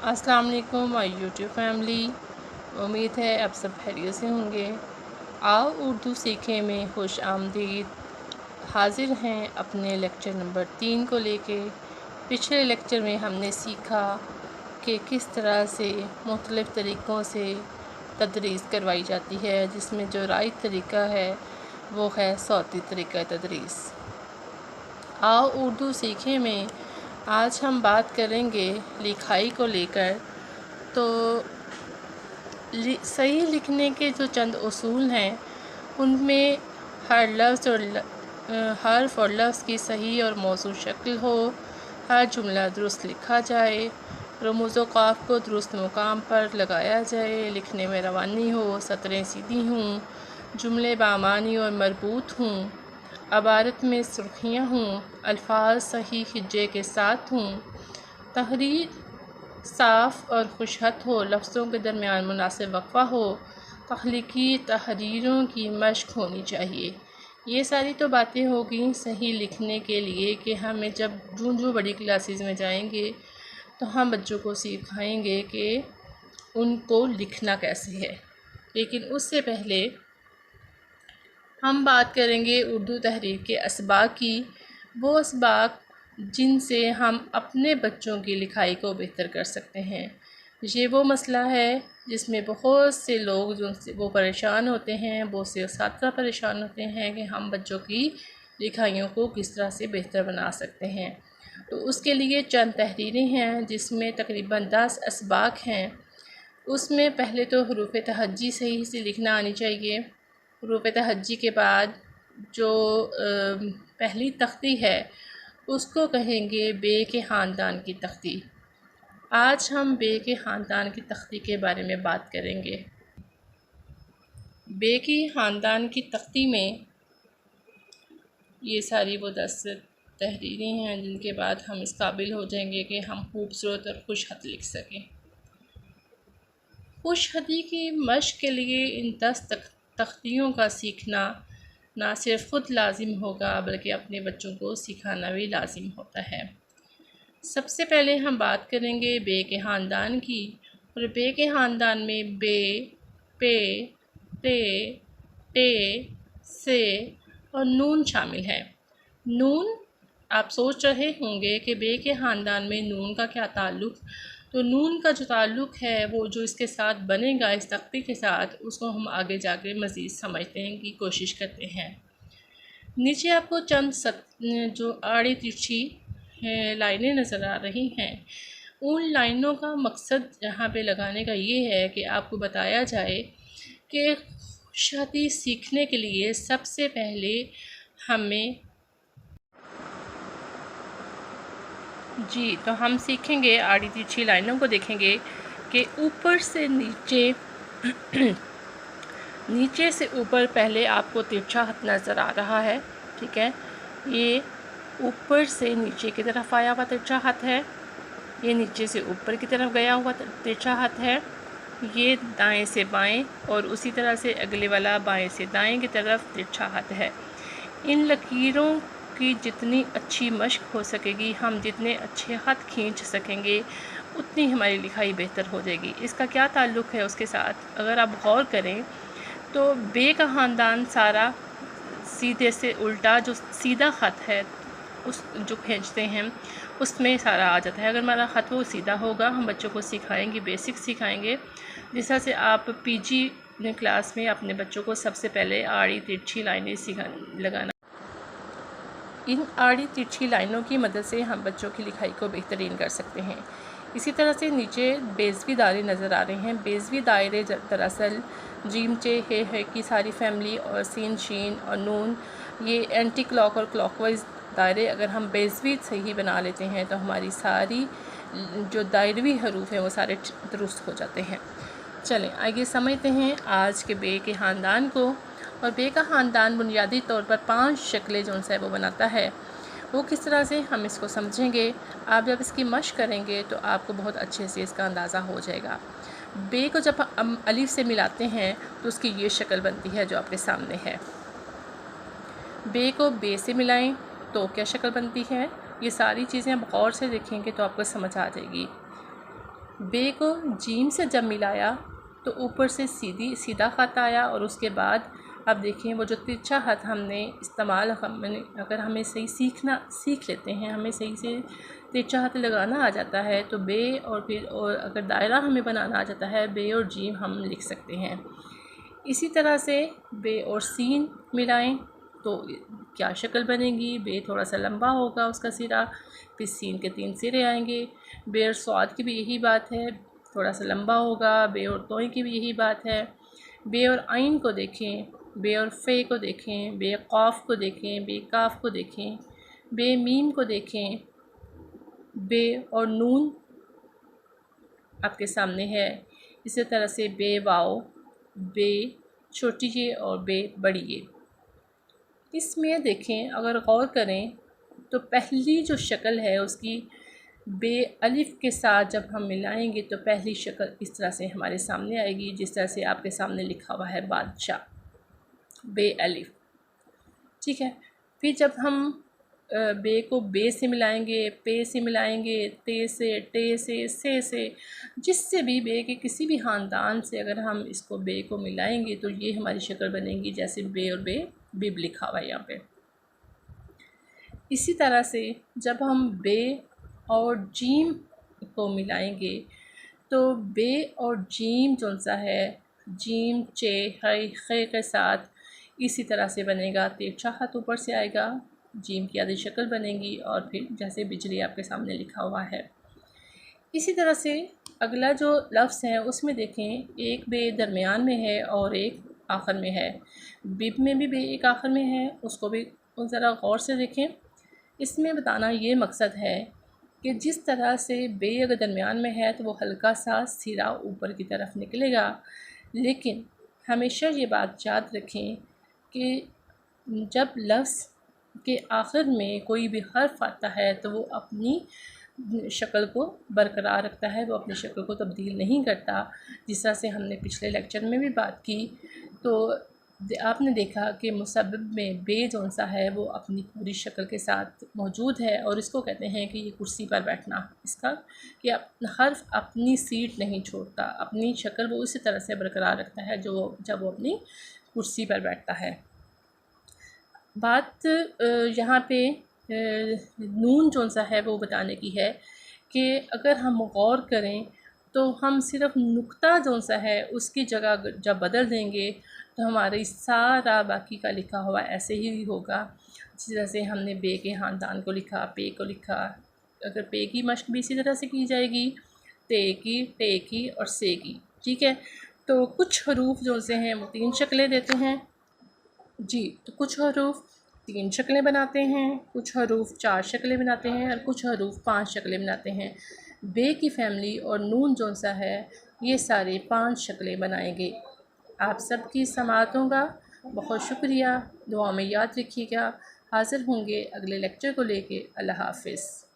अस्सलाम वालेकुम my YouTube family. उम्मीद है आप सब खैरियत से होंगे। आओ उर्दू सीखें में खुश आमदीद। हाजिर हैं अपने लेक्चर नंबर 3 को लेके। पिछले लेक्चर में हमने सीखा कि किस तरह से मुख्तलिफ़ तरीक़ों से तदरीस करवाई जाती है, जिसमें जो राइट तरीक़ा है वो है सौती तरीक़ा तदरीस। आओ उर्दू सीखें में आज हम बात करेंगे लिखाई को लेकर। तो सही लिखने के जो चंद उसूल हैं उनमें हर लफ्ज़ और हर्फ और लफ्ज़ की सही और मौजूद शक्ल हो, हर जुमला दुरुस्त लिखा जाए, रमूज़ व क़ाफ़ को दुरुस्त मुकाम पर लगाया जाए, लिखने में रवानी हो, सतरें सीधी हों, जुमले बामानी और मरबूत हों, अबारत में सुर्खियाँ हों, अल्फाज सही हिज्जे के साथ हों, तहरीर साफ़ और खुशखत हो, लफ्ज़ों के दरमियान मुनासिब वक़फ़ा हो, तख्लीकी तहरीरों की मशक़ होनी चाहिए। ये सारी तो बातें होगी सही लिखने के लिए कि हमें जब जो बड़ी क्लासेस में जाएंगे तो हम बच्चों को सिखाएंगे कि उनको लिखना कैसे है। लेकिन उससे पहले हम बात करेंगे उर्दू तहरीर के असबाब की, वो असबाब जिनसे हम अपने बच्चों की लिखाई को बेहतर कर सकते हैं। ये वो मसला है जिसमें बहुत से लोग जो वो परेशान होते हैं, बहुत से उस्ताद परेशान होते हैं कि हम बच्चों की लिखाइयों को किस तरह से बेहतर बना सकते हैं। तो उसके लिए चंद तहरीरें हैं जिसमें तकरीबन 10 असबाब हैं। उसमें पहले तो हरूफ तहज्जी सही से लिखना आनी चाहिए। हरूफ तहज्जी के बाद जो पहली तख्ती है उसको कहेंगे बे के ख़ानदान की तख्ती। आज हम बे के ख़ानदान की तख्ती के बारे में बात करेंगे। बे की ख़ानदान की तख्ती में ये सारी वो 10 तहरीरें हैं जिनके बाद हम इस काबिल हो जाएंगे कि हम खूबसूरत और खुश खत लिख सकें। खुश खती की मशक़ के लिए इन 10 तख्तियों का सीखना ना सिर्फ ख़ुद लाजिम होगा बल्कि अपने बच्चों को सिखाना भी लाजिम होता है। सबसे पहले हम बात करेंगे बे के ख़ानदान की। और बे के ख़ानदान में बे, पे, ते, टे, से और नून शामिल है। नून, आप सोच रहे होंगे कि बे के ख़ानदान में नून का क्या ताल्लुक़। तो नून का जो ताल्लुक़ है वो जो इसके साथ बनेगा, इस तख्ती के साथ, उसको हम आगे जाके मज़ीद समझने की कोशिश करते हैं। नीचे आपको चंद जो आड़ी तिरछी लाइनें नज़र आ रही हैं, उन लाइनों का मकसद यहाँ पे लगाने का ये है कि आपको बताया जाए कि खुशखती सीखने के लिए सबसे पहले हमें तो हम सीखेंगे, आड़ी तिरछी लाइनों को देखेंगे कि ऊपर से नीचे नीचे से ऊपर पहले आपको तिरछा खत नज़र आ रहा है। ठीक है, ये ऊपर से नीचे की तरफ आया हुआ तिरछा खत है, ये नीचे से ऊपर की तरफ गया हुआ तिरछा खत है, ये दाएं से बाएं और उसी तरह से अगले वाला बाएं से दाएं की तरफ तिरछा खत है। इन लकीरों की जितनी अच्छी मशक़ हो सकेगी, हम जितने अच्छे ख़त खींच सकेंगे, उतनी हमारी लिखाई बेहतर हो जाएगी। इसका क्या ताल्लुक़ है उसके साथ, अगर आप गौर करें तो बे का ख़ानदान सारा सीधे से उल्टा जो सीधा ख़त है उस जो खींचते हैं उसमें सारा आ जाता है। अगर हमारा ख़त वो सीधा होगा, हम बच्चों को सिखाएंगे, बेसिक सिखाएंगे। जिस तरह से आप पीजी क्लास में अपने बच्चों को सबसे पहले आड़ी तिरछी लाइनें लगाना, इन आड़ी तिरछी लाइनों की मदद से हम बच्चों की लिखाई को बेहतरीन कर सकते हैं। इसी तरह से नीचे बेज़वी दायरे नज़र आ रहे हैं। बेज़वी दायरे दरअसल जीम चे है की सारी फैमिली और सीन शीन और नून, ये एंटी क्लॉक और क्लॉकवाइज दायरे अगर हम बेज़वी सही बना लेते हैं तो हमारी सारी जो दायरवी हरूफ हैं वो सारे दुरुस्त हो जाते हैं। चलें आगे समझते हैं आज के बे के ख़ानदान को। और बे का ख़ानदान बुनियादी तौर पर 5 शक्लें जो उनसे वो बनाता है, वो किस तरह से हम इसको समझेंगे। आप जब इसकी मशक़ करेंगे तो आपको बहुत अच्छे से इसका अंदाज़ा हो जाएगा। बे को जब हम अलिफ से मिलाते हैं तो उसकी ये शक्ल बनती है जो आपके सामने है। बे को बे से मिलाएं तो क्या शक्ल बनती है, ये सारी चीज़ें आप गौर से देखेंगे तो आपको समझ आ जाएगी। बे को जीम से जब मिलाया तो ऊपर से सीधा ख़त आया, और उसके बाद अब देखें वो जो तिरछा हाथ हमने इस्तेमाल अगर हमें सही सीख लेते हैं, हमें सही से तिरछा हाथ लगाना आ जाता है तो बे और अगर दायरा हमें बनाना आ जाता है, बे और जीम हम लिख सकते हैं। इसी तरह से बे और सीन मिलाएं तो क्या शक्ल बनेगी। बे थोड़ा सा लंबा होगा उसका सिरा, फिर सीन के 3 सिरे आएंगे। बे और स्वाद की भी यही बात है, थोड़ा सा लंबा होगा। बे और तोय की भी यही बात है। बे और आइन को देखें, बे और फ़े को देखें, बे क़ाफ़ को देखें, बे काफ़ को देखें, बे मीम को देखें, बे और नून आपके सामने है। इसी तरह से बे वाओ, बे छोटी ये और बे बड़ी ये। इसमें देखें अगर गौर करें तो पहली जो शक्ल है उसकी बे अलिफ़ के साथ जब हम मिलाएंगे तो पहली शक्ल इस तरह से हमारे सामने आएगी, जिस तरह से आपके सामने लिखा हुआ है बादशाह, बे अलिफ़। ठीक है, फिर जब हम बे को बे से मिलाएंगे, पे से मिलाएंगे, ते से, टे से, जिससे भी बे के किसी भी ख़ानदान से अगर हम इसको बे को मिलाएंगे तो ये हमारी शक्ल बनेगी, जैसे बे और बे बिब लिखा हुआ है यहाँ पे। इसी तरह से जब हम बे और जीम को मिलाएंगे तो बे और जीम जो सा है, जीम चे है खे के साथ इसी तरह से बनेगा। तिरछा हाथ ऊपर से आएगा, जीम की आधी शक्ल बनेगी और फिर जैसे बिजली आपके सामने लिखा हुआ है। इसी तरह से अगला जो लफ्ज़ है उसमें देखें, एक बे दरमियान में है और एक आखिर में है। बिब में भी बे एक आखिर में है, उसको भी ज़रा गौर से देखें। इसमें बताना ये मकसद है कि जिस तरह से बे अगर दरमियान में है तो वो हल्का सा सिरा ऊपर की तरफ निकलेगा, लेकिन हमेशा ये बात याद रखें कि जब लफ्ज़ के आखिर में कोई भी हर्फ आता है तो वो अपनी शक्ल को बरकरार रखता है, वो अपनी शक्ल को तब्दील नहीं करता। जिस तरह से हमने पिछले लेक्चर में भी बात की तो आपने देखा कि मुसब्बिब में बे जौन सा है वो अपनी पूरी शक्ल के साथ मौजूद है, और इसको कहते हैं कि ये कुर्सी पर बैठना। इसका कि हर्फ अपनी सीट नहीं छोड़ता, अपनी शक्ल वो उसी तरह से बरकरार रखता है जब वो अपनी कुर्सी पर बैठता है। बात यहाँ पे नून जौन सा है वो बताने की है कि अगर हम गौर करें तो हम सिर्फ नुक्ता जौन सा है उसकी जगह जब बदल देंगे तो हमारी सारा बाकी का लिखा हुआ ऐसे ही होगा। जिस तरह से हमने बे के ख़ानदान को लिखा, पे को लिखा, अगर पे की मश्क भी इसी तरह से की जाएगी, ते की, टे की और से की। ठीक है, तो कुछ हरूफ जो से हैं वो 3 शक्लें देते हैं जी। तो कुछ हरूफ 3 शक्लें बनाते हैं, कुछ हरूफ 4 शक्लें बनाते हैं और कुछ हरूफ 5 शक्लें बनाते हैं। बे की फैमिली और नून जौन सा है ये सारे 5 शक्लें बनाएंगे। आप सबकी समाअतों का बहुत शुक्रिया, दुआ में याद रखिएगा। हाज़िर होंगे अगले लेक्चर को लेके। अल्लाह हाफ़िज़।